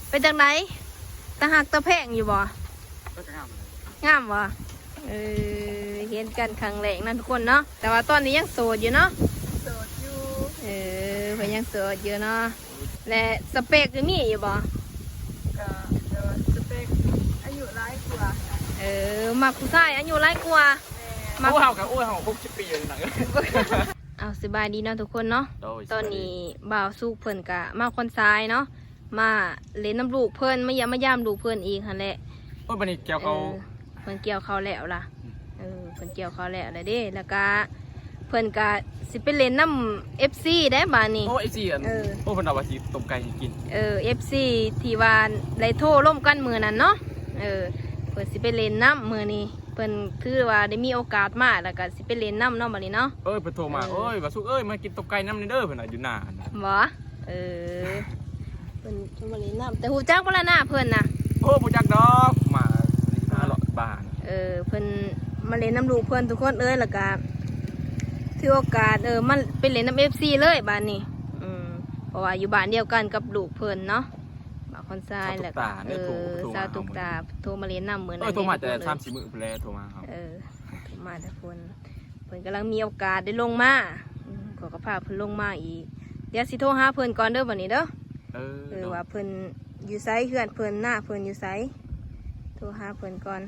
เป็นจังไหนตาหักตาแพงอยู่บ่ก็จะงามเลย งามบ่เห็นกันครั้งแรกนั่นทุกคนเนาะแต่ว่าตอนนี้ยังโสดอยู่เนาะโสดอยู่เพิ่นยังโสดอยู่เนาะและสเปคจะมีอยู่บ่ก็เดี๋ยวสเปคอายุร้ายกว่ามักผู้ชายอายุหลายกว่ามักเฮากับเฮา60 ปีเลยหนังเอาสบายดีเนาะทุกคนเนาะตอนนี้บ่าวสุกเพิ่นกะมาคนซ้ายเนาะมาเล่นน้ำลูกเพิ่นมาย่ามลูกเพิ่นอีกหั่นแหละบัดนี้เกี่ยวเขาเพิ่นเกี่ยวเขาแล้วล่ะเพิ่นเกี่ยวเขาแล้วเด้แล้วก็เพิ่นก็สิไปเล่นน้ำ FC ได้บาดนี้FC เพิ่นเอาว่าสิต้มไก่ให้กินFC ที่ว่าได้โทรร่วมกันมื้อนั้นเนาะเพิ่นสิไปเล่นน้ำมื้อนี้เพิ่นถือว่าได้มีโอกาสมาแล้วก็สิไปเล่นน้ำเนาะบัดนี้เนาะเพิ่นโทรมาว่าสุกมากินต้มไก่น้ำนี่เด้อเพิ่นน่ะอยู่หน้าบ่เพิ่นมาเล่นน้ำแต่ฮู้จักบ่ล่ะหน้าเพิ่นน่ะบ่จักดอกมาเลาะบ้านเพิ่นมาเล่นน้ำลูกเพิ่นทุกคนแล้วก็ถือโอกาสมันไปเล่นน้ำ FC เลยบ้านนี้เพราะว่าอยู่บ้านเดียวกันกับลูกเพิ่นเนาะบ้านคนทรายแล้วก็สาวตุกตาโทรมาเล่นน้ำมื้อนั้นโทรมาแต่3-4 มื้อพุ่นแลโทรมาครับโทรมาแต่เพิ่นกำลังมีโอกาสได้ลงมาขอกระพาเพิ่นลงมาอีกเดี๋ยวสิโทรหาเพิ่นก่อนเด้อบัดนี้เด้อว่าเพิ่นอยู่ไสเฮือนเพิ่นหน้าเพิ่นอยู่ไสโทรหาเพิ่นก่อน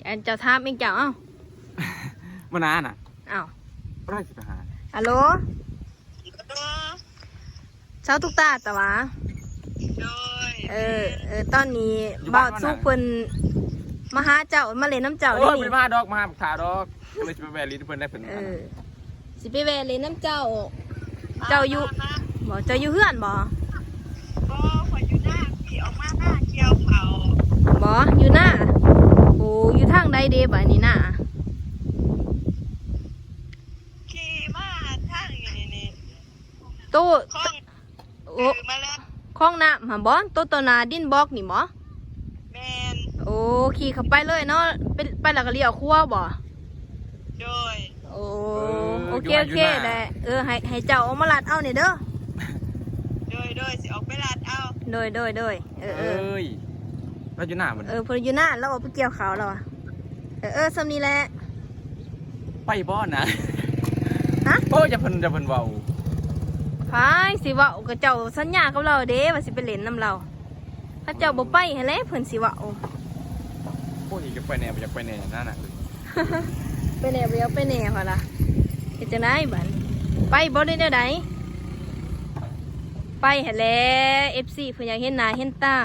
อันเจ้าถามเองเจ้ามานานน่ะได้สิไปหาฮัลโหลเช้าทุกตาแต่ว่าตอนนี้บ่าวสุกเพิ่นมาหาเจ้ามาเล่นน้ำเจ้านี่บ่มาดอกมาขาดอกก็เลยสิไปแวะลิ้นเพิ่นได้เพิ่นสิไปแวะเล่นน้ำเจ้าอยู่บ่เจ้าอยู่เฮือนบ่ข่อยอยู่หน้าขี่ออกมาหน้าเกี่ยวเขาบ่อยู่หน้าโอ้อยู่ทางใดเด้บ่นี่น่ะขี่มาทางนี่โตโอ้มาแล้วคลองน้ำหาบ่โตตนาดินบล็อกนี่บ่แม่นโอ้ขี่เข้าไปเลยเนาะไปแล้วก็เลี้ยวครัวบ่โดยโอเคได้ให้เจ้าเอามาลัดเอานี่เด้อโดยสิออกไปลัดเอาโดยเราอยู่หน้ามันเพิ่นอยู่หน้าเราเอาไปเกี่ยวเขาแล้วซำนี้แหละไปบ่นะฮะจะเพิ่นเว้าพายสิเว้าก็เจ้าสัญญากับเราเด้ว่าสิไปเล่นน้ำเราถ้าเจ้าบ่ไปให้แล้วเพิ่นสิเว้าอยากไปแน่อยากไปแน่นั่นน่ะไปแน่บ่อยากไปแน่พอล่ะเฮ็ดจังได๋บัดไปบ่ได้แนวใดไปให้แล้ว FC เพิ่นอยากเห็นหน้าเห็นตา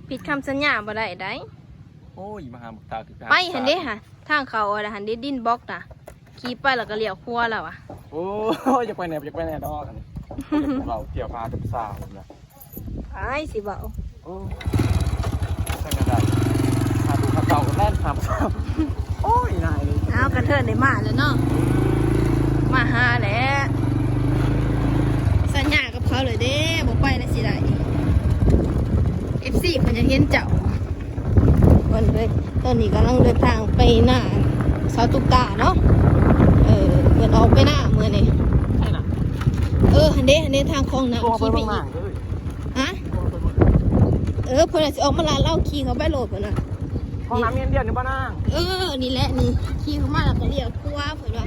ผิดคำสัญญาบ่ได้มาหาตาไปหันเด้ค่ะทางเขาอะไรหันเด้ดินบล็อกน่ะขี่ไปแล้วก็เลี้ยวครัวแล้วอ่ะอยากไปแน่ดอกเราเกี่ยวพากับสาวนะไปสิบ่ใช่ก็ได้หาดูข้าวเต่ากันแล่นหาสาวนายเอากระเทินได้มาแล้วเนาะมาหาแล้วสัญญากับเขาเลยเด้บ่ไปแล้วสิได้ FC เพิ่นจะเห็นเจ้าวันเลยตอนนี้กำลังเดินทางไปหน้าสาวตุกตาเนาะเพิ่นออกไปหน้าเมื่อนี้ใช่น่ะหันเด้ทางคลองน้ำขี่ไปอีกฮะเพิ่นจะออกมาลาเล่าขี่เขาไปโหลดเพิ่นน่ะคลองน้ำเดียวนี่บ่นางนี่แหละนี่ขี่เข้ามาแล้วก็เลี้ยวครัวเพิ่นว่า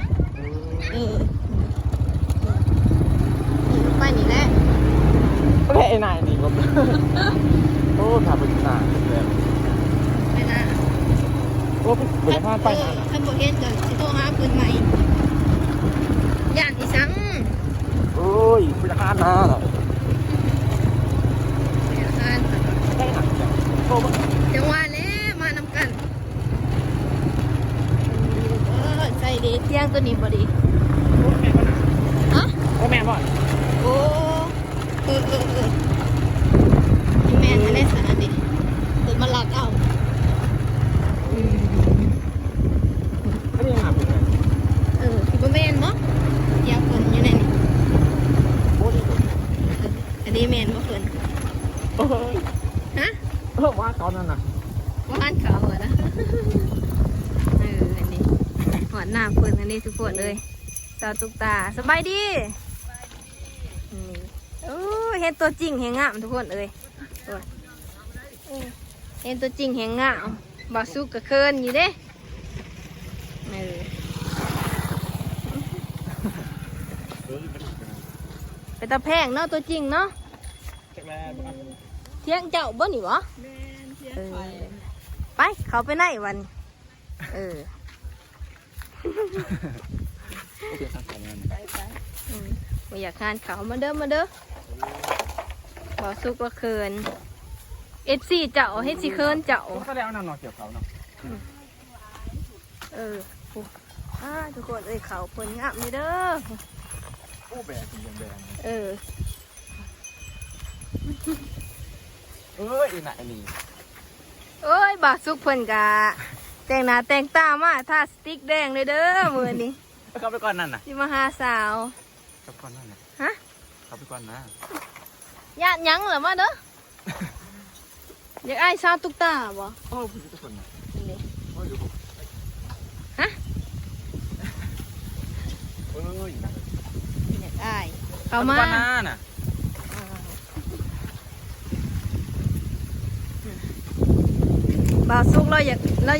ไปนี่แหละไอ้นายนี่ก็ถามไปที่หน้าเลยไปหน้าไปพาไปหน้าท่านบอกเห็นจะโทรหาเพิ่นใหม่ย่านอีสังไปหาหน้าเหรอได้หนักจังหวะนี้มานำกันใส่ดีเที่ยงตัวนี้พอดีแม่บ่แม่จะได้สารดิเปิดมาลัดเอาไม่ได้หาเพื่อนที่บ้านแม่เนาะยาวคนอยู่ไหนนี่อันนี้แม่บ่เพิ่นฮะว่าตอนนั้นน่ะว่าอันเขาเหรออันนี้หอดหน้าเพิ่นอันนี้ทุกคนเลย สาวตุ๊กตาสบายดีนี่โอ้ยเห็นตัวจริงแหงงามทุกคนเอ้ยโอ้ยเห็นตัวจริงแหงงามบ่สุกกะเคินอยู่เด้ไปตะแพงเนาะตัวจริงเนาะเที่ยงเจ้าบ่นี่บ่ แม่นเทียน เอ ไฟ อไปเขาไปไหนวันไป ไม่อยากทานเขามาเด้อบ่สุกละเคินเอฟซีเจ้าเฮ็ดสิเคินเจ้า ก็แล้วนำนอนเกี่ยวเขาเนาะ ทุกคนเอ้ยเขาเพิ่นงามนี่เด้อ โอ้แบกสีแดง เออ อีไหนนี่ เอ้ยบาสุกเพิ่นกะแต่งหน้าแต่งตามาทาสติ๊กแดงเลยเด้อมื้อนี้ เข้าไปก่อนนั่นน่ะ สิมาหาสาว เข้าไปก่อนนั่นน่ะ ฮะ เข้าไปก่อนนะ ญาติหยังเหรอมาเด้ออยากอ้ายสาวตุ๊กตาบ่ โอ้ผู้ทุกคนน่ะ นี่ โอ้ยดู ฮะ อีไหน อยากอ้ายเข้ามา น่ะ บาสุกเราอยา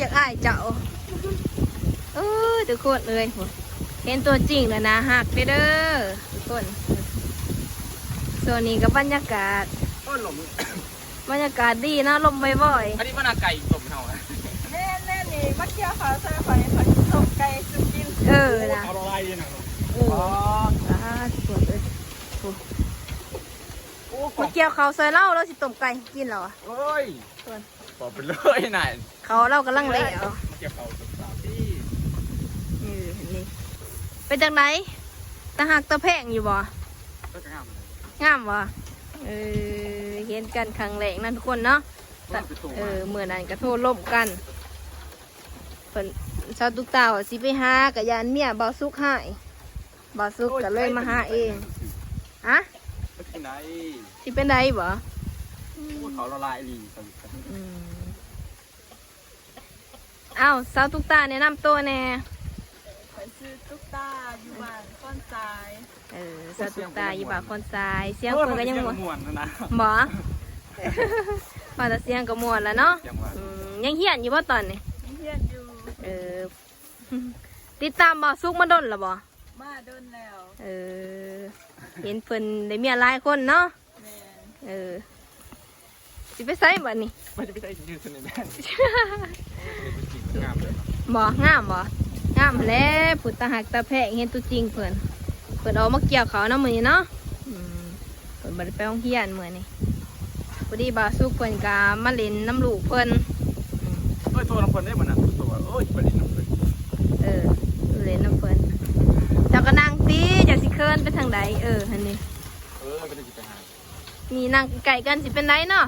กอ้ายเจ้าทุกคนเลยเห็นตัวจริงแล้วนะหักเด้อทุกคนส่วนนี้ก็บรรยากาศ โอ้ยหลง บรรยากาศดีนะลมบ่อย อันนี้มันไก่หลงเห่า แม่นี่มาเที่ยวเขาใส่ไฟเขาส่งไก่สุกิน ๆนะ เอาอะไรน่ะ ทุกคนเลย โอ้ มาเกี่ยวเขาใส่เหล้าแล้วสิต้มไก่กินเหรอ โอ้ยบอกไปเลยไหน เขาเหล้ากำลังเละเอา มาเกี่ยวเขาศึกษาที่ นี่เป็นจากไหนตาหักตาแพงอยู่บ่ ก็จะงามเลย งามบ่เห็นกันครั้งแรกนั่นทุกคนเนาะเมื่อนั้นก็โทษล่มกันเพิ่นชาวตุกตาว่าสิไปหากะยานเมียบ่าวสุกหายบ่าวสุกก็เลยมาหาเองฮะ ที่ไหน สิเป็นไดบ่ เขาละลายลี เอ้าสาวตุกตาแนะนำตัวแน่ ไปซื้อตุ๊กตาอยู่บ้านต้นทราย สาวตุกตาอยู่บ่าคนทรายเสียงเพิ่นก็ยังม่วน ม่วนนะ บ่ว่าแต่เสียงก็ม่วนแล้วเนาะ ยังว่า ยังเฮียนอยู่บ่ตอนนี้ เฮียนอยู่ ติดตามบ่าวสุกมาดนแล้วบ่ มาโดนแล้ว เห็นเพิ่นได้เมียหลายคนเนาะ แม่น สิไปใส่บัดนี้ ไม่จะไปใช้ยืดสนิทแน่งามเลย บ่งามบ่งามแหล้วผุดตาหักตาแพะเห็นตัวจริงเพิ่นเอามาเกี่ยวเขาเนาะมื้อนี้เนาะเพิ่นบ่ได้ไปโรงเรียนมื้อนี้พอดีบ่าวสุกเพิ่นก็มาเล่นน้ำลูกเพิ่น โอ้ยตัวน้ำคนได้เหมือนน่ะตัวโอ้ยไปเล่นน้ำคน เล่นน้ำเพิ่นเจ้าก็นั่งตีอย่าสิเคินไปทางใดหั่นนี่ ก็ได้จิตไปหา นี่นั่งไก่กันสิเป็นไรเนาะ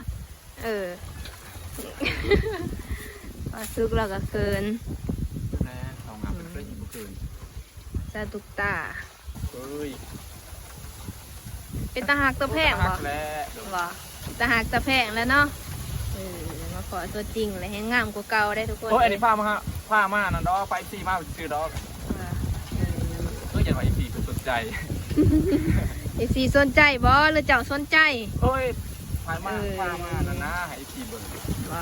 บ่าวสุกเราก็เคิน แน่ทำงานเป็นเรื่องยิ่งเกิน สาตุกตา เฮ้ย เป็นตาหักตาแพงบ่ แล้ว บ่ตาหักตาแพงแล้วเนาะมาขอตัวจริงเลยให้งามกว่าเก่าได้ทุกคน โอ้ยอันนี้ผ้ามาฮะผ้ามานั่นดอกไฟซีมาซื้อดอกอย่าไปซีสนใจ ไอซีสนใจบ่หรือเจ้าสนใจ โอ้ยผ้ามานั่นนะให้ซีเบิ่ง บ่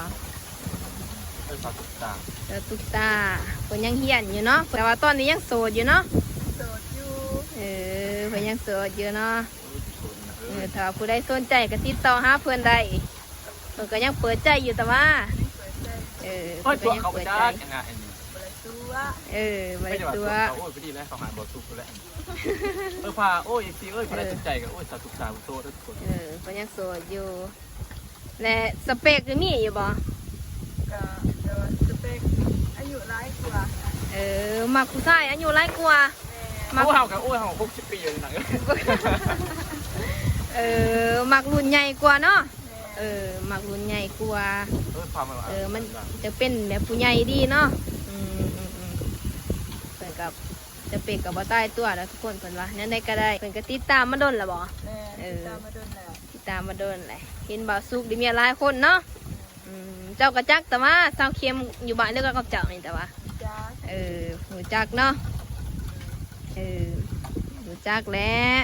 ฝากติดตาม สาตุกตาเพิ่นยังเฮียนอยู่เนาะแต่ว่าตอนนี้ยังโสดอยู่เนาะ โสดอยู่ เพิ่นยังโสดอยู่เนาะถ้าผู้ใดสนใจก็ติดต่อหาเพิ่นได้เพิ่นก็ยังเปิดใจอยู่แต่ว่า เปิดใจ โอ้ย เพิ่น ตั ก็ ว ยัง เขาไป เปิด จ้า ใจ อย่างไง เปิดตัว บ่ ไม่ ได้ ใช่ว่า ตั ตัว วโอ้ยพอดีแล้วเขาหาบอสุกแล้วพาโอ้ยซีเอ้ยพอได้สนใจกับโอ้ยสาธุสาธุโตทุกคน เพิ่นยังโสดอยู่ และสเปคมีอยู่บ่ ก็เดี๋ยวสเปคอายุร้ายกว่า มักผู้ชายอายุหลายกว่า แม่ โอ้ยเฮากับโอ้ยเฮา60 ปีเลยนะ มักรุ่นใหญ่กว่าเนาะมักรุ่นใหญ่กว่า ความมา มันจะเป็นแบบผู้ใหญ่ดีเนาะเพิ่นกับจะเป็นกับบ่ตายตัวแล้วทุกคนเพิ่นว่านั่นได้ก็ได้เพิ่นก็ติดตามมาดนแล้วบ่ แม่ตามมาโดนแล้ว ติดตามมาดนแหละเห็นบ่าวสุกได้มีหลายคนเนาะเจ้าก็จักแต่ว่าสาวเค็มอยู่บ้านเดียวกันกับเจ้านี่แต่ว่า จ้า หูจักเนาะ รู้จักแล้ว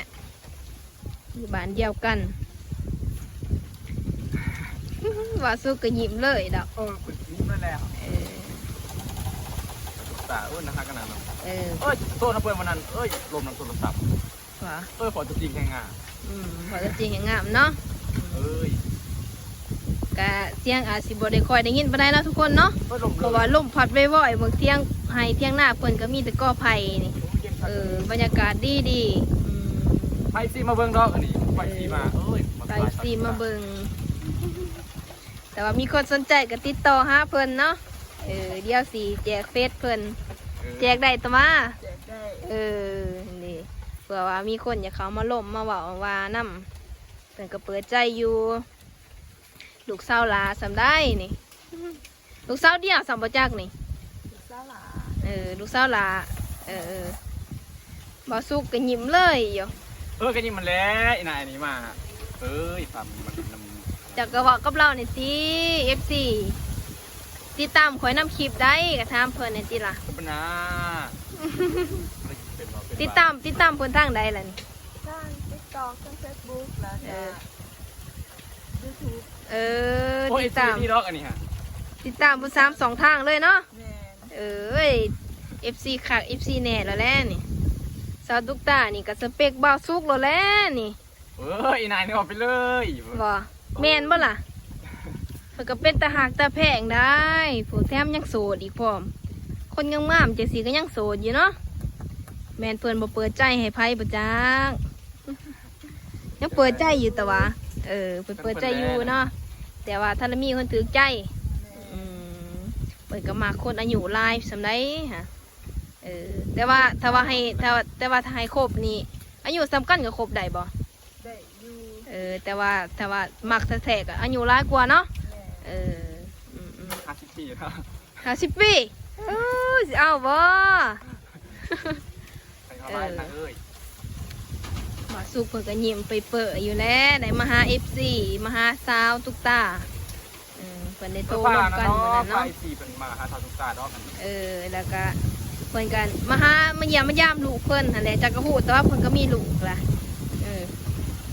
อยู่บ้านเดียวกัน ว่าสู้ก็ยิ้มเลยดอก คุณยิ้มแล้วตานะฮะกันนะโทษนะเพื่อนวันนั้นลมน้ำโทรศัพท์ ว่า ขอจะจริงแข่งงาน พอจะจริงอย่างงามเนาะกะเสียงอาจสิบ่ได้ค่อยได้ยินปานใดเนาะทุกคนเนาะเพราะว่าลมพัดบ่อยๆบางเที่ยงให้เที่ยงหน้าเพิ่นก็มีแต่กอไผ่นี่บรรยากาศดีไปซีมาเบิ่งดอกอันนี้ไปซีมาไปซีมาเบิ่งแต่ว่ามีคนสนใจก็ติดต่อหาเพิ่นเนาะเดี๋ยวสิแจกเฟซเพิ่นแจกได้ตะมานี่เผื่อว่ามีคนอยากเขามาล่มมาเว้าว่านํเพิ่นก็เปิดใจอยู่ลูกสาวหลาสำได้นี่ลูกสาวเดียวสำบ่จักนี่ลูกสาวหลาลูกสาวหลาบ่สุกก็ยิ้มเลยอยู่ก็ยิ้มมันแล้วอีนายนี่มาฟังมันจากกระบอกกับเราเนี่ยสิ FC ติดตามข่อยนำคลิปได้ก็ถามเพิ่นนี่ติล่ะเป็นนะติดตามเพิ่นทางใดล่ะนี่ทาง TikTok ทาง Facebook แล้วก็ YouTube ติดตามนี่ดอกอันนี้ฮะติดตามผู้3 2ทางเลยเนาะFC คัก FC แน่แล้วแหละนี่สาวตุ๊กตานี่ก็สเปคบ่าวสุกแล้วแหละนี่อีนายนี่ออกไปเลยบ่แม่นบ่ล่ะเพิ่นก็เป็นตาหักตาแพงได้ผู้แถมยังโสดอีกพร้อมคนงามๆจังซี่ก็ยังโสดอยู่เนาะแม่นเพิ่นบ่เปิดใจให้ไผบ่จักยังเปิดใจอยู่แต่ว่าเพิ่นเปิดใจอยู่เนาะแต่ว่าถ้ามีคนถือใจเพิ่นก็มักคนอายุหลายสำใดฮะแต่ว่าถ้าให้ครบนี่อายุสำคัญกับครบได้บ่ได้อยู่แต่ว่ามักแท้ๆก็อายุหลายกว่าเนาะ50 ปีครับ50 ปีสิเอาบ่มาสุกเพิ่นก็ยิ้มไปเปิดอยู่แล้วได้มาหา FC มาหาสาวตุ๊กตาเพิ่นได้โตร่วมกันมื้อนั้นเนาะเพิ่นมาหาสาวตุ๊กตาดอกแล้วก็เพิ่นกันมาเยี่ยมมายามลูกเพิ่นนั่นแหละจักก็ฮู้แต่ว่าเพิ่นก็มีลูกล่ะ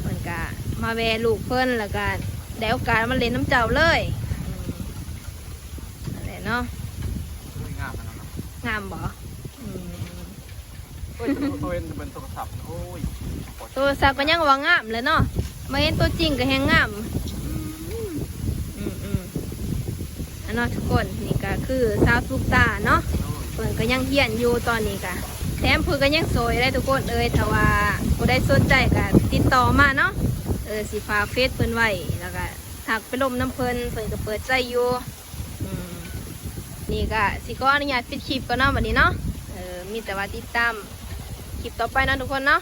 เพิ่นก็มาแวะลูกเพิ่นแล้วก็ได้โอกาสมาเล่นน้ำเจ้าเลยนั่นแหละเนาะงามนะเนาะงามบ่ตัวเป็นโทรศัพท์โทรศัพท์ก็ยังว่างามเลยเนาะมาเห็นตัวจริงก็แฮงงามอันนั้นทุกคนนี่ก็คือสาวตุ๊กตาเนาะเพิ่นก็ยังเฮียนอยู่ตอนนี้ก็แถมเพิ่นก็ยังสวยได้ทุกคนถ้าว่าผู้ใดสนใจก็ติดต่อมาเนาะสิฝากเฟซเพิ่นไว้แล้วก็ทักไปลมน้ำเพิ่นก็เปิดใจอยู่นี่ก็สิขออนุญาตปิดคลิปก่อนเนาะวันนี้เนาะมีแต่ว่าติดตามคลิปต่อไปนะทุกคนเนาะ